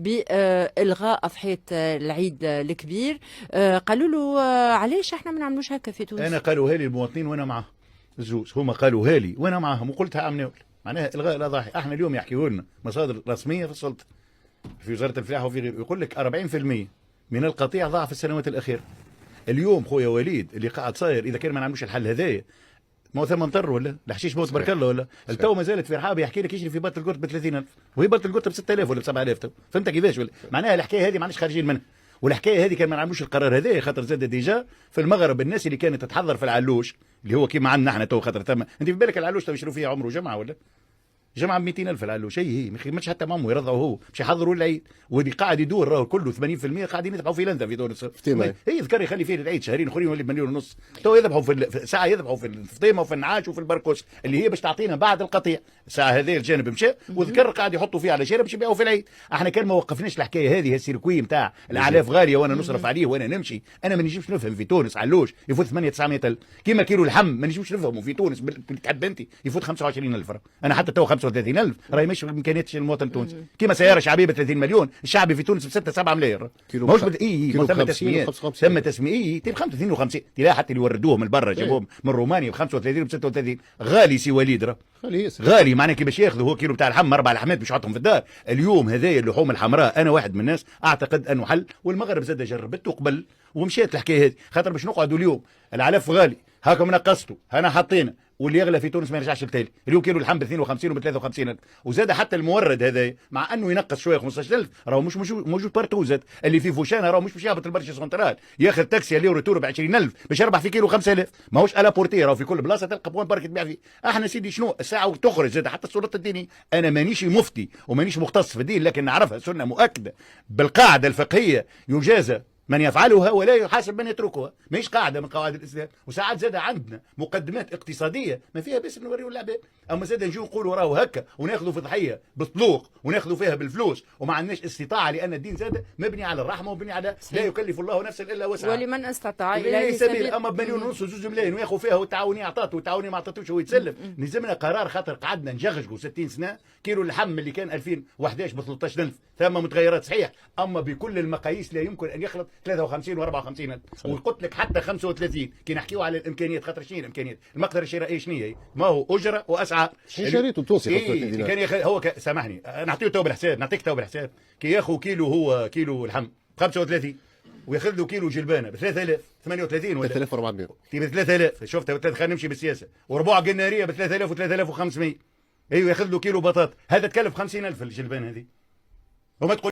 بإلغاء أضحية العيد الكبير. قالوا له علاش احنا ما نعملوش هكا في تونس؟ أنا قالوا هالي المواطنين وأنا معهم الزوز، هما قالوا هالي وأنا معهم وقلتها عمناول، معناها إلغاء الأضاحي. احنا اليوم يحكيوا لنا مصادر رسمية في السلطة في وزارة الفلاحة وفي غيره، يقول لك 40% من القطيع ضاع في السنوات الأخيرة. اليوم خويا وليد اللي قاعد صاير إذا كان ما نعملوش الحل هذايا، ما هو ثم مطر ولا الحشيش موت برك الله ولا التو ما زالت في رحاب يحكي لك يشري في بطل القرط ب 30,000 وهي بطل القرط ب 6,000 ولا ب 7,000 تو، فهمت كيفاش ولا؟ معناها الحكايه هذه معناش خارجين منها، والحكايه هذه كان ما نعملوش القرار هذا خاطر زاد ديجا في المغرب الناس اللي كانت تتحضر في العلوش اللي هو كيما عندنا احنا تو خاطر ثم انت في بالك العلوش تو يشروا فيها عمره جمعه ولا؟ جمعه ب 200,000 العلوش هي مش حتى مامو يرضعوا هو باش يحضروا العيد واللي قاعد يدور راهو كله 80% قاعدين يذبحوا في لندا في تونس. هي ذكر يخلي فيه العيد شهرين اخرين يولي بمليون ونص، تو يذبحوا في ساعه يذبحوا في الفطيمه وفي النعاش وفي البركوس اللي هي باش تعطينا بعد القطيع. الساعه هذه الجانب مشى وذكر قاعد يحطوا فيه على شيره باش يبيعوا في العيد. احنا كان ما وقفناش الحكايه هذه السيركوي نتاع الاعلاف غاليه وانا نصرف عليه وانا نمشي. انا ما نجيبش نفهم في تونس علوش يفوت 800-900,000 كيما كيلو اللحم ما نجيبش نفهموا في تونس تحب انت يفوت 25,000 فرنك. انا حتى تو 35,000 راهي مش بامكانيات المواطن التونسي. كيما سياره شعبيه ب 30 مليون، الشعبي في تونس ب 6-7 ملاير. ماهوش ثم تسميات ثم تسميه تجيب 55 تلاقي حتى اللي وردوه من برا جابوهم من رومانيا ب 35 ب 36 غالي سي وليد غالي معناها كي باش ياخذوا هو كيلو بتاع اللحم 4 لحمات باش يحطهم في الدار. اليوم هذايا اللحوم الحمراء انا واحد من الناس اعتقد انه حل، والمغرب زاد جربته قبل ومشيت الحكايه هذه خاطر باش نقعدوا اليوم العلف غالي هاكم نقصتوا هنا حطينا واللي يغلى في تونس ما يرجعش للتالي. اليوم كيلو اللحم ب 52 وب 53 وزاد حتى المورد هذا مع انه ينقص شويه 15,000 راهو مش موجود بارتو. زاد اللي في فوشان راهو مش باش يهبط البرشا سنترال ياخذ تاكسي اللي ريتور ب 20,000 باش يربح في كيلو 5,000 ماهوش الا بورتي راهو في كل بلاصه تلقى بوان بارك تبيع فيه. احنا سيدي شنو الساعه تخرج زاد حتى السلطه الدينيه. انا مانيش مفتي ومانيش مختص في الدين لكن نعرفها سنه مؤكده بالقاعده الفقهيه يجازى من يفعلها ولا يحاسب من يتركها، ماهيش قاعده من قواعد الاسلام. وساعات زاد عندنا مقدمات اقتصاديه ما فيها بس نوريو العباد، اما زاد نجيو نقولوا راهو هكا وناخذوا في ضحيه بالطلوق وناخذوا فيها بالفلوس وما عندناش استطاعه لان الدين زاد مبني على الرحمه ومبني على لا يكلف الله نفسا الا وسعها ولمن استطاع اليه سبيل. اما بمليون ونص و2 ملايين وياخذوا فيها والتعاوني اعطاته والتعاوني ما اعطتوش هو يتسلف. نلزمنا قرار خاطر قعدنا نجغجوا 60 سنه. كيلو اللحم اللي كان 2011 ب 13,000 ثم متغيرات صحيح اما بكل المقاييس لا يمكن ان يخلط 53 و54,000 وقلت لك حتى 35 كي نحكيو على الامكانيات خاطر شنو الامكانيات المقدره الشرائيه شنو هي؟ ما هو اجره واسعار. شنو شريته التونسي 35 دينار؟ كان هو سامحني نعطيه تو بالحساب نعطيك تو بالحساب كي ياخذ كيلو هو كيلو اللحم ب 35 وياخذ له كيلو جلبانه ب 3,000 38 ولا 3,400 ب 3,000 شفتها خلينا نمشي بالسياسه وربع قناريه ب 3,000 و3,500 ايوه ياخذ له كيلو بطاط هذا تكلف 50,000 الجلبانه هذه وما تقول